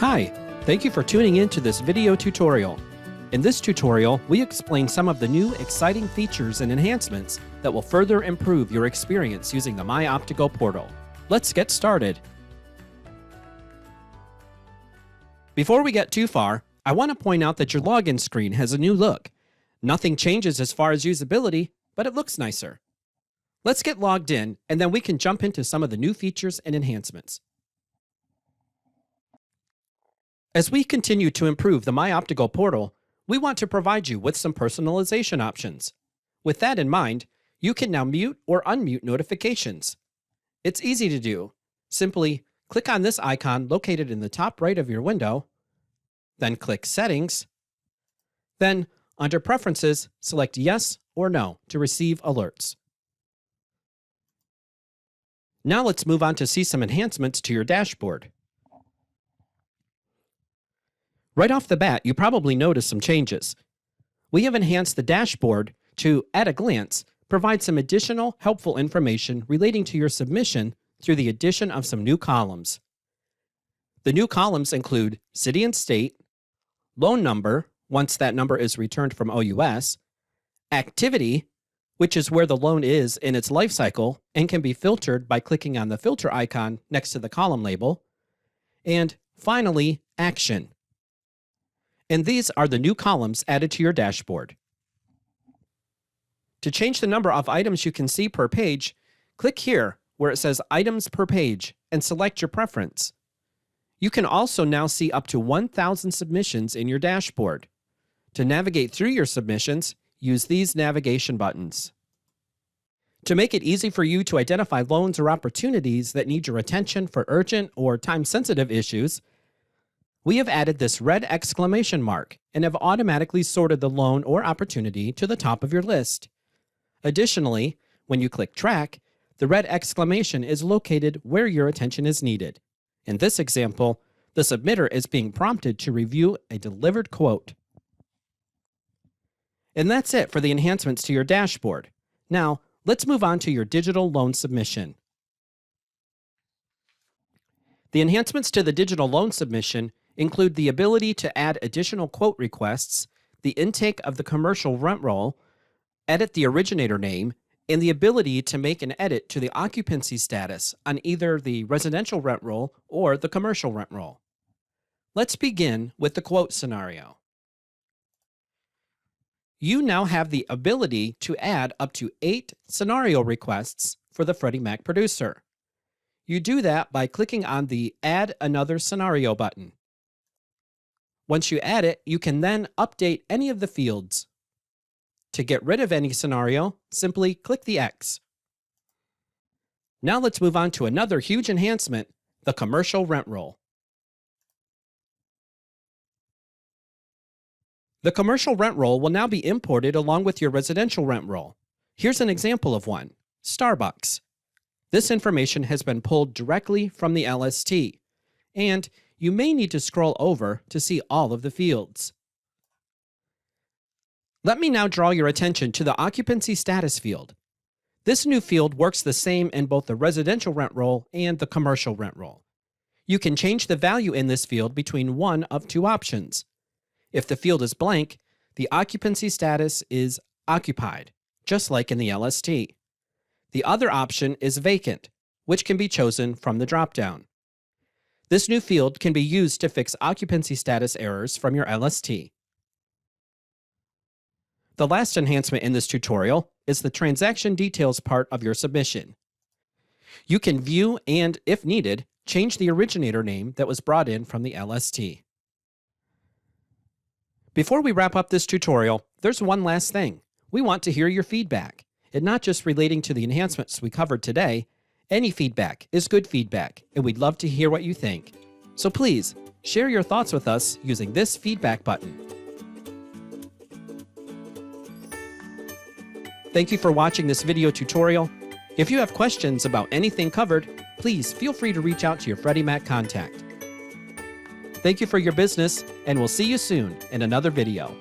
Hi, thank you for tuning in to this video tutorial. In this tutorial, we explain some of the new exciting features and enhancements that will further improve your experience using the myOptigo portal. Let's get started. Before we get too far, I want to point out that your login screen has a new look. Nothing changes as far as usability, but it looks nicer. Let's get logged in, and then we can jump into some of the new features and enhancements. As we continue to improve the myOptigo portal, we want to provide you with some personalization options. With that in mind, you can now mute or unmute notifications. It's easy to do. Simply click on this icon located in the top right of your window, then click Settings. Then, under Preferences, select Yes or No to receive alerts. Now let's move on to see some enhancements to your dashboard. Right off the bat, you probably noticed some changes. We have enhanced the dashboard to, at a glance, provide some additional helpful information relating to your submission through the addition of some new columns. The new columns include city and state, loan number, once that number is returned from OUS, activity, which is where the loan is in its life cycle and can be filtered by clicking on the filter icon next to the column label, and finally, action. And these are the new columns added to your dashboard. To change the number of items you can see per page, click here where it says Items per Page and select your preference. You can also now see up to 1,000 submissions in your dashboard. To navigate through your submissions, use these navigation buttons. To make it easy for you to identify loans or opportunities that need your attention for urgent or time-sensitive issues, we have added this red exclamation mark and have automatically sorted the loan or opportunity to the top of your list. Additionally, when you click Track, the red exclamation is located where your attention is needed. In this example, the submitter is being prompted to review a delivered quote. And that's it for the enhancements to your dashboard. Now, let's move on to your digital loan submission. The enhancements to the digital loan submission include the ability to add additional quote requests, the intake of the commercial rent roll, edit the originator name, and the ability to make an edit to the occupancy status on either the residential rent roll or the commercial rent roll. Let's begin with the quote scenario. You now have the ability to add up to 8 scenario requests for the Freddie Mac producer. You do that by clicking on the Add Another Scenario button. Once you add it, you can then update any of the fields. To get rid of any scenario, simply click the X. Now let's move on to another huge enhancement, the commercial rent roll. The commercial rent roll will now be imported along with your residential rent roll. Here's an example of one, Starbucks. This information has been pulled directly from the LST, and you may need to scroll over to see all of the fields. Let me now draw your attention to the occupancy status field. This new field works the same in both the residential rent roll and the commercial rent roll. You can change the value in this field between one of two options. If the field is blank, the occupancy status is occupied, just like in the LST. The other option is vacant, which can be chosen from the dropdown. This new field can be used to fix occupancy status errors from your LST. The last enhancement in this tutorial is the transaction details part of your submission. You can view and, if needed, change the originator name that was brought in from the LST. Before we wrap up this tutorial, there's one last thing. We want to hear your feedback, and not just relating to the enhancements we covered today. Any feedback is good feedback, and we'd love to hear what you think. So please, share your thoughts with us using this feedback button. Thank you for watching this video tutorial. If you have questions about anything covered, please feel free to reach out to your Freddie Mac contact. Thank you for your business, and we'll see you soon in another video.